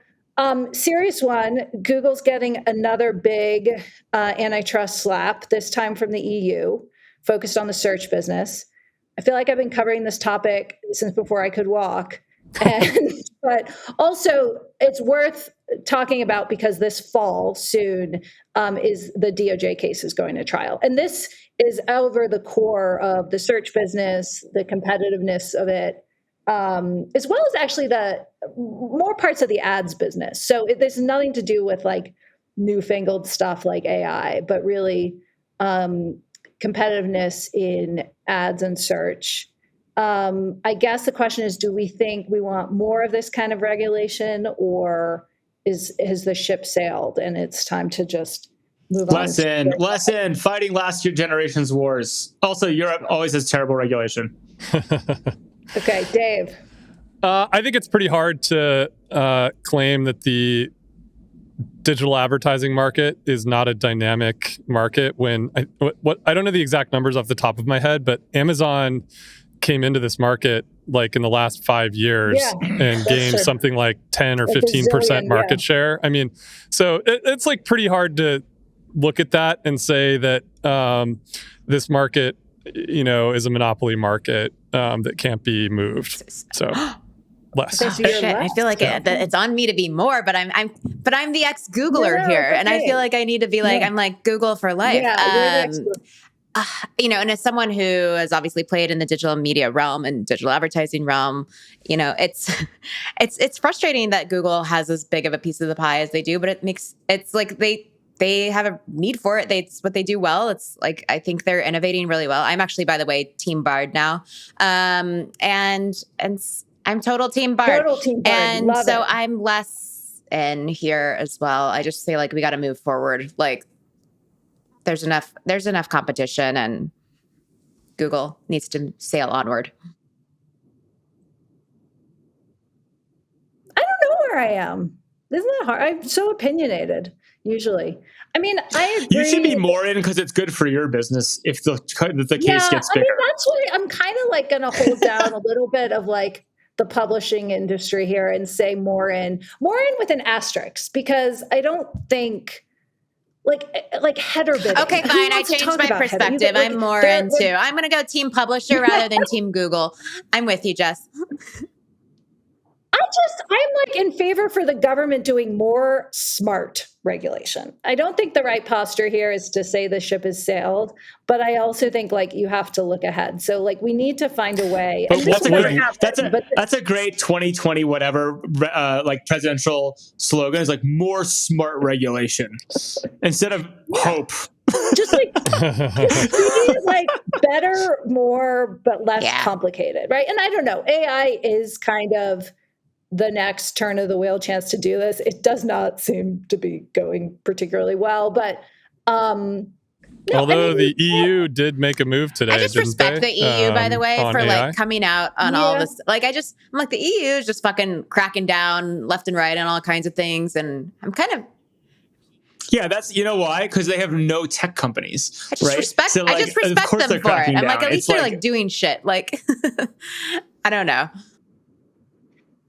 Speaker 1: serious one, Google's getting another big antitrust slap, this time from the EU, focused on the search business. I feel like I've been covering this topic since before I could walk. But also it's worth talking about because this fall soon is the DOJ case is going to trial. And this is over the core of the search business, the competitiveness of it, as well as actually the more parts of the ads business. So there's nothing to do with like newfangled stuff like AI, but really competitiveness in ads and search. I guess the question is, do we think we want more of this kind of regulation, or has the ship sailed and it's time to just move on?
Speaker 4: Lesson, fighting last generation's wars. Also, Europe always has terrible regulation.
Speaker 1: Okay, Dave.
Speaker 3: I think it's pretty hard to claim that the digital advertising market is not a dynamic market when I don't know the exact numbers off the top of my head, but Amazon came into this market like in the last 5 years and gained something like 10 or 15% market share. I mean, so it's like pretty hard to look at that and say that this market, is a monopoly market that can't be moved. So less.
Speaker 2: Shit, I feel like it's on me to be more, but I'm the ex-Googler here, and I feel like I need to be like I'm like Google for life. And as someone who has obviously played in the digital media realm and digital advertising realm, it's frustrating that Google has as big of a piece of the pie as they do, but it's like they have a need for it. It's what they do well. It's like, I think they're innovating really well. I'm actually, by the way, Team Bard now. And I'm total Team Bard. And
Speaker 1: Love
Speaker 2: so
Speaker 1: it.
Speaker 2: I'm less in here as well. I just say like, we got to move forward. Like there's enough competition and Google needs to sail onward.
Speaker 1: I don't know where I am. Isn't that hard? I'm so opinionated usually. I mean, I agree.
Speaker 4: You should be more in because it's good for your business if the case gets bigger.
Speaker 1: I mean, that's why I'm kind of like going to hold down a little bit of like the publishing industry here and say more in with an asterisk, because I don't think like header bidding.
Speaker 2: Okay, fine. I changed my perspective. I'm more into. I'm going to go Team Publisher rather than Team Google. I'm with you, Jess.
Speaker 1: I'm like in favor for the government doing more smart regulation. I don't think the right posture here is to say the ship has sailed, but I also think like you have to look ahead. So like we need to find a way.
Speaker 4: But that's a great 2020 whatever like presidential slogan is like more smart regulation instead of hope.
Speaker 1: Just like better, more, but less complicated, right? And I don't know. AI is kind of the next turn of the wheel chance to do this. It does not seem to be going particularly well, but
Speaker 3: although the EU did make a move today.
Speaker 2: I just respect the EU, by the way, for
Speaker 3: AI.
Speaker 2: like coming out on all this. Like I'm like the EU is just fucking cracking down left and right on all kinds of things, and I'm kind of.
Speaker 4: Yeah, that's why? Because they have no tech companies.
Speaker 2: I just respect them for it. I'm like, at least they're like doing shit. Like, I don't know.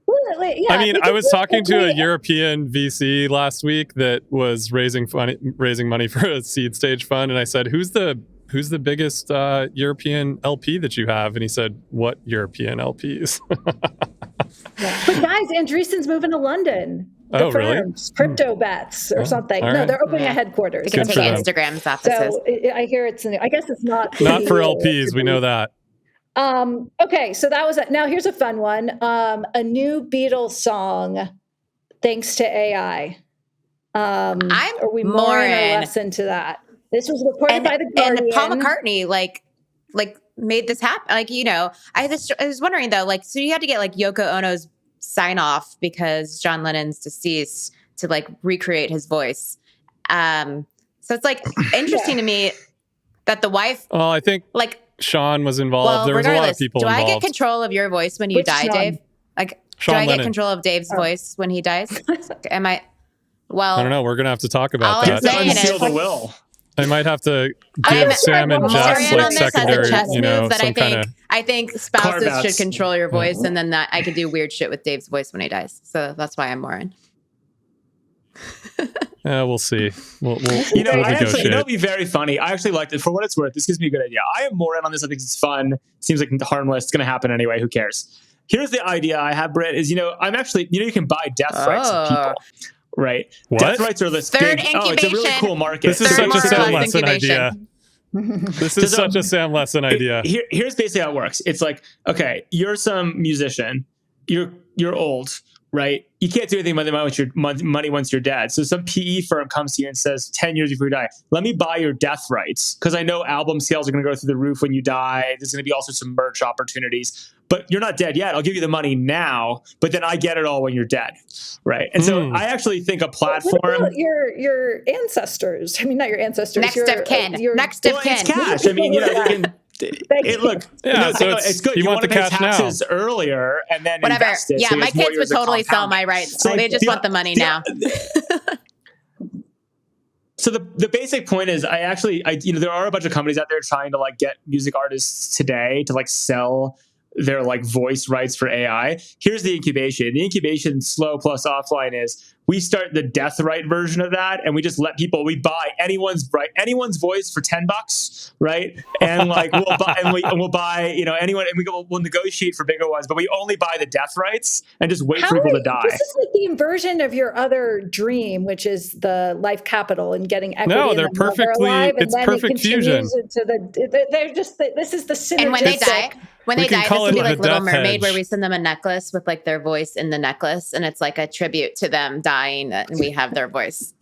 Speaker 1: Well, Yeah,
Speaker 3: I mean, I was talking to a European VC last week that was raising money for a seed stage fund, and I said, "Who's the biggest European LP that you have?" And he said, "What European LPs?"
Speaker 1: Yeah. But guys, Andreessen's moving to London. The firms,
Speaker 3: really?
Speaker 1: Crypto Bets or something. No,
Speaker 3: right.
Speaker 1: they're opening a headquarters.
Speaker 2: We can take
Speaker 3: for them.
Speaker 2: Instagram's offices.
Speaker 1: So I hear it's new. I guess it's not
Speaker 3: for LPs. We know that.
Speaker 1: Okay, so that was it. Now here's a fun one. A new Beatles song, thanks to AI. Are we more in or less into that? This was reported by the Guardian.
Speaker 2: And Paul McCartney like made this happen. Like, you know, I was wondering though, like, so you had to get like Yoko Ono's sign off because John Lennon's deceased to like recreate his voice. So it's like interesting to me that the wife.
Speaker 3: Well, I think
Speaker 2: like
Speaker 3: Sean was involved.
Speaker 2: Well,
Speaker 3: there was a lot of people involved.
Speaker 2: Do I get control of your voice when you die,
Speaker 1: Sean?
Speaker 2: Dave? Like,
Speaker 3: Sean
Speaker 2: do I
Speaker 3: Lennon.
Speaker 2: get control of Dave's voice when he dies? Am I? Well,
Speaker 3: I don't know. We're gonna have to talk about
Speaker 2: all
Speaker 3: that.
Speaker 2: I'm saying
Speaker 4: Unseal
Speaker 2: is,
Speaker 4: the will.
Speaker 3: I might have to give Sam and Jess
Speaker 2: Morrin on
Speaker 3: like
Speaker 2: this as a
Speaker 3: secondary,
Speaker 2: chess
Speaker 3: you know,
Speaker 2: move that
Speaker 3: some kind of.
Speaker 2: I think spouses
Speaker 4: Carve-outs.
Speaker 2: should control your voice, and then that I could do weird shit with Dave's voice when he dies. So that's why I'm Morrin.
Speaker 3: We'll see. We'll
Speaker 4: You know,
Speaker 3: we'll
Speaker 4: I actually,
Speaker 3: negotiate.
Speaker 4: you know, it'd be very funny. I actually liked it. For what it's worth, this gives me a good idea. I am more in on this. I think it's fun. Seems like harmless. It's going to happen anyway. Who cares? Here's the idea I have, Britt, is, you know, I'm actually, you know, you can buy death rights of people, right?
Speaker 3: What?
Speaker 4: Death rights are this
Speaker 2: Third
Speaker 4: big, it's a really
Speaker 2: incubation.
Speaker 4: cool market.
Speaker 3: This is
Speaker 2: Third
Speaker 3: such a
Speaker 2: more
Speaker 3: Sam
Speaker 2: or less
Speaker 3: Lesson
Speaker 2: incubation.
Speaker 3: idea. This is such a Sam Lesson idea.
Speaker 4: Here's basically how it works. It's like, okay, you're some musician. You're old, right? You can't do anything with your money once you're dead. So some PE firm comes to you and says, 10 years before you die, let me buy your death rights, because I know album sales are going to go through the roof when you die. There's going to be also some merch opportunities. But you're not dead yet. I'll give you the money now, but then I get it all when you're dead, right? And so I actually think a platform.
Speaker 1: What about your ancestors? I mean, not your ancestors.
Speaker 2: Next of kin. Next of kin.
Speaker 4: It's cash. I mean, you know, you can. Look,
Speaker 3: Yeah, so
Speaker 4: it's good.
Speaker 3: you want
Speaker 4: want to
Speaker 3: the
Speaker 4: pay
Speaker 3: cash now.
Speaker 4: taxes earlier and then
Speaker 2: Whatever.
Speaker 4: invest it.
Speaker 2: Yeah,
Speaker 4: so
Speaker 2: my
Speaker 4: it's more
Speaker 2: kids would
Speaker 4: years of
Speaker 2: totally sell
Speaker 4: compounding.
Speaker 2: my rights.
Speaker 4: So,
Speaker 2: They just want the money now.
Speaker 4: So the basic point is, I you know, there are a bunch of companies out there trying to like get music artists today to like sell their like voice rights for AI. Here's the incubation. The incubation, slow plus offline, is we start the death right version of that, and we just let people, we buy anyone's voice for $10, right? And like we'll buy, you know, anyone, and we'll negotiate for bigger ones, but we only buy the death rights and just wait for people to die.
Speaker 1: This is like the inversion of your other dream, which is the life capital and getting equity.
Speaker 3: No,
Speaker 1: in
Speaker 3: they're
Speaker 1: them while they're
Speaker 3: perfectly.
Speaker 1: alive, and
Speaker 3: It's
Speaker 1: then
Speaker 3: perfect
Speaker 1: it continues
Speaker 3: fusion.
Speaker 1: into they're just. This is the synergistic.
Speaker 2: And when they die,
Speaker 3: We can
Speaker 2: this
Speaker 3: call
Speaker 2: will
Speaker 3: it
Speaker 2: be
Speaker 3: the
Speaker 2: like Little
Speaker 3: death
Speaker 2: Mermaid,
Speaker 3: hedge.
Speaker 2: where we send them a necklace with like their voice in the necklace, and it's like a tribute to them dying, and we have their voice.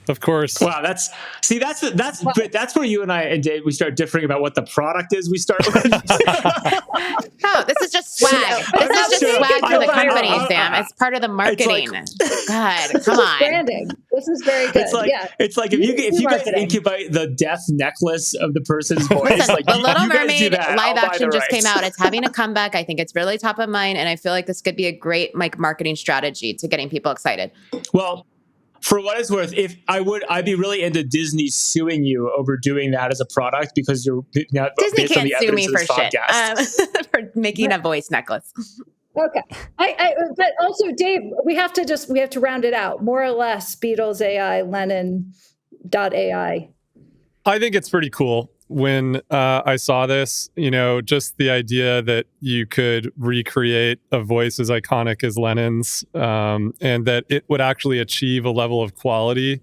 Speaker 3: Of course.
Speaker 4: Wow, that's where you and I and Dave, we start differing about what the product is we start with.
Speaker 2: No, this is just swag. This is just swag for the company, Sam. It's part of the marketing. God, come on.
Speaker 1: Branding. This is very good.
Speaker 4: It's like if you guys incubate the death necklace of the person's voice,
Speaker 2: Listen,
Speaker 4: like
Speaker 2: the
Speaker 4: you
Speaker 2: Little
Speaker 4: guys do
Speaker 2: Mermaid
Speaker 4: that,
Speaker 2: live
Speaker 4: I'll buy
Speaker 2: action
Speaker 4: the
Speaker 2: just came
Speaker 4: rights.
Speaker 2: out. It's having a comeback. I think it's really top of mind, and I feel like this could be a great like marketing strategy to getting people excited.
Speaker 4: Well, for what it's worth, I'd be really into Disney suing you over doing that as a product, because you're
Speaker 2: Disney
Speaker 4: based on
Speaker 2: can't
Speaker 4: the
Speaker 2: sue me
Speaker 4: evidence
Speaker 2: for
Speaker 4: of this
Speaker 2: shit
Speaker 4: podcast.
Speaker 2: for making a voice necklace.
Speaker 1: Okay. But also, Dave, we have to round it out. More or less, Beatles AI, Lennon.ai.
Speaker 3: I think it's pretty cool. When I saw this, you know, just the idea that you could recreate a voice as iconic as Lennon's, and that it would actually achieve a level of quality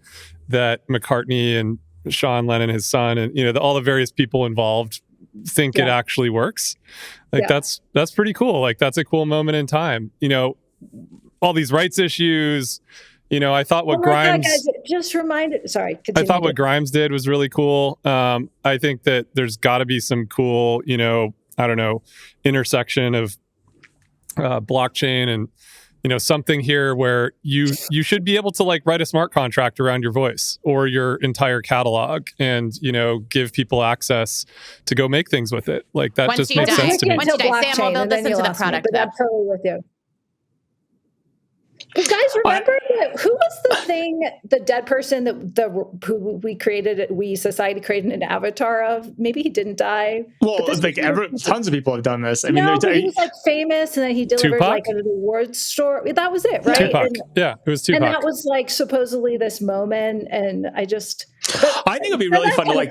Speaker 3: that McCartney and Sean Lennon, his son, and you know, all the various people involved think it actually works. Like that's pretty cool. Like that's a cool moment in time. You know, all these rights issues. You know, I thought what Grimes
Speaker 1: just reminded. Sorry,
Speaker 3: I thought what Grimes did was really cool. I think that there's got to be some cool, you know, I don't know, intersection of blockchain and, you know, something here where you should be able to like write a smart contract around your voice or your entire catalog and, you know, give people access to go make things with it. Like that just makes sense to me.
Speaker 2: Once you die, Sam, they'll listen to the product.
Speaker 1: But I'm totally with you. You guys remember who was the thing, the dead person who society created an avatar of? Maybe he didn't die.
Speaker 4: Well, like tons of people have done this. I mean,
Speaker 1: but he was like famous, and then he delivered
Speaker 3: Tupac?
Speaker 1: like an award store. That was it, right?
Speaker 3: Tupac. It was Tupac.
Speaker 1: And that was like supposedly this moment, and I think
Speaker 4: it'd be really fun to like.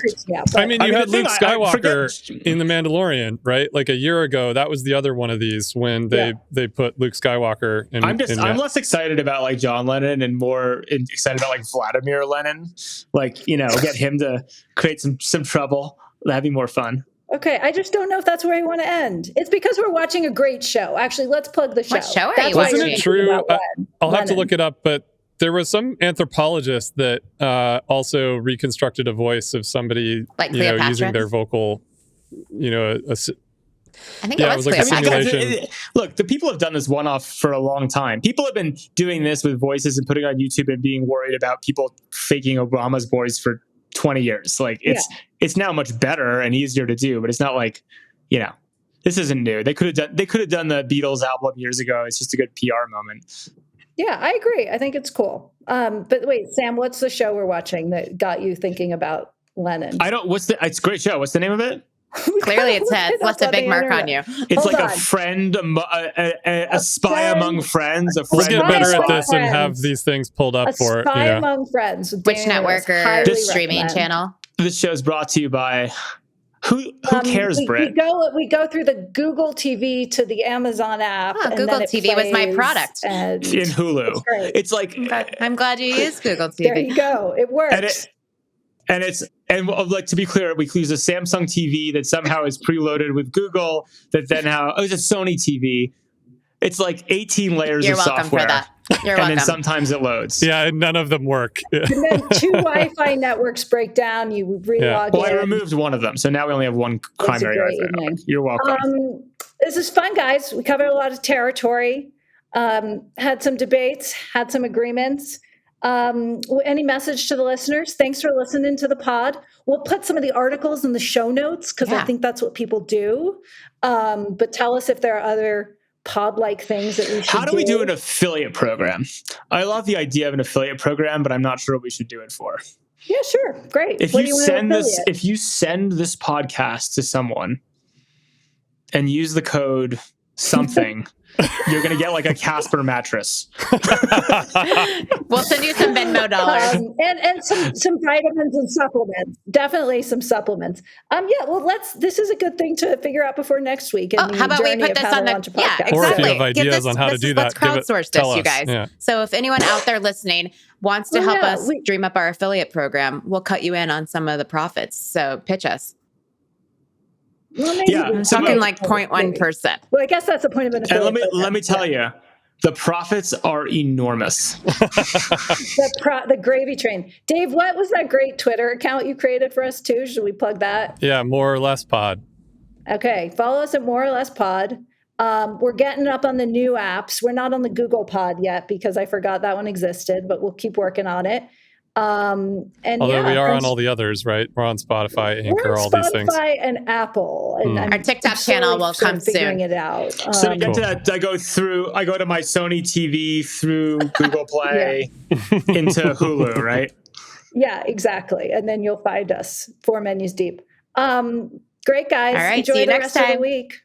Speaker 3: I mean, you had Luke Skywalker in The Mandalorian, right? Like a year ago, that was the other one of these when they put Luke Skywalker in. I'm
Speaker 4: less excited about like John Lennon and more excited about like Vladimir Lenin. Like, get him to create some trouble. That'd be more fun.
Speaker 1: Okay, I just don't know if that's where you want to end. It's because we're watching a great show. Actually, let's plug the show.
Speaker 2: What show are you watching?
Speaker 3: Wasn't it true? I'll have to look it up, but there was some anthropologist that also reconstructed a voice of somebody,
Speaker 2: like
Speaker 3: using their vocal,
Speaker 2: I think it was like a
Speaker 3: simulation.
Speaker 4: Look, the people have done this one-off for a long time. People have been doing this with voices and putting it on YouTube and being worried about people faking Obama's voice for 20 years. Like it's now much better and easier to do, but it's not like, this isn't new. They could have done the Beatles album years ago. It's just a good PR moment.
Speaker 1: Yeah, I agree. I think it's cool. But wait, Sam, what's the show we're watching that got you thinking about Lennon?
Speaker 4: It's a great show. What's the name of it?
Speaker 2: Clearly it says, left a big mark on you.
Speaker 4: It's like a friend, a spy among friends.
Speaker 3: We'll get better at this and have these things pulled up for it.
Speaker 1: Spy among friends.
Speaker 2: Which network or streaming channel?
Speaker 4: This show is brought to you by who cares, Brit?
Speaker 1: We go through the Google TV to the Amazon app.
Speaker 2: Oh, Google TV was my product.
Speaker 4: In Hulu. It's like
Speaker 2: I'm glad you use Google TV.
Speaker 1: There you go. It works.
Speaker 4: And like, to be clear, we use a Samsung TV that somehow is preloaded with Google. That then it's a Sony TV. It's like 18 layers of software.
Speaker 2: You're welcome for that. You're welcome.
Speaker 4: And then sometimes it loads.
Speaker 3: Yeah, and none of them work.
Speaker 1: And then 2 Wi-Fi networks break down. You relog in.
Speaker 4: Well, I removed one of them, so now we only have one primary Wi-Fi. You're welcome.
Speaker 1: This is fun, guys. We covered a lot of territory. Had some debates. Had some agreements. Any message to the listeners? Thanks for listening to the pod. We'll put some of the articles in the show notes because I think that's what people do. But tell us if there are other pod-like things that we should do.
Speaker 4: How do we do an affiliate program? I love the idea of an affiliate program, but I'm not sure what we should do it for.
Speaker 1: Yeah, sure. Great.
Speaker 4: If you send this podcast to someone and use the code something, you're going to get like a Casper mattress.
Speaker 2: We'll send you some Venmo dollars.
Speaker 1: And some vitamins and supplements. Definitely some supplements. This is a good thing to figure out before next week.
Speaker 2: How about we put this on the
Speaker 1: podcast.
Speaker 2: Yeah, exactly.
Speaker 3: Or if you have ideas on how to do that,
Speaker 2: let's crowdsource this, you guys.
Speaker 3: Yeah.
Speaker 2: So if anyone out there listening wants to help us dream up our affiliate program, we'll cut you in on some of the profits. So pitch us.
Speaker 1: Well,
Speaker 2: I'm talking like 0.1%.
Speaker 1: Well, I guess that's the point of an affiliate.
Speaker 4: And let me tell you, the profits are enormous.
Speaker 1: The gravy train. Dave, what was that great Twitter account you created for us too? Should we plug that?
Speaker 3: Yeah, More or Less Pod.
Speaker 1: Okay, follow us at More or Less Pod. We're getting up on the new apps. We're not on the Google Pod yet because I forgot that one existed, but we'll keep working on it.
Speaker 3: Although we are on all the others, right? We're on Spotify, Anchor, all these things.
Speaker 1: Spotify and Apple. And
Speaker 2: our TikTok channel will come soon.
Speaker 1: Figuring it out.
Speaker 4: So to get to that, I go to my Sony TV through Google Play into Hulu, right?
Speaker 1: Yeah, exactly. And then you'll find us 4 menus deep. Great, guys.
Speaker 2: All right,
Speaker 1: enjoy
Speaker 2: see you
Speaker 1: the
Speaker 2: next
Speaker 1: rest
Speaker 2: time.
Speaker 1: of the week.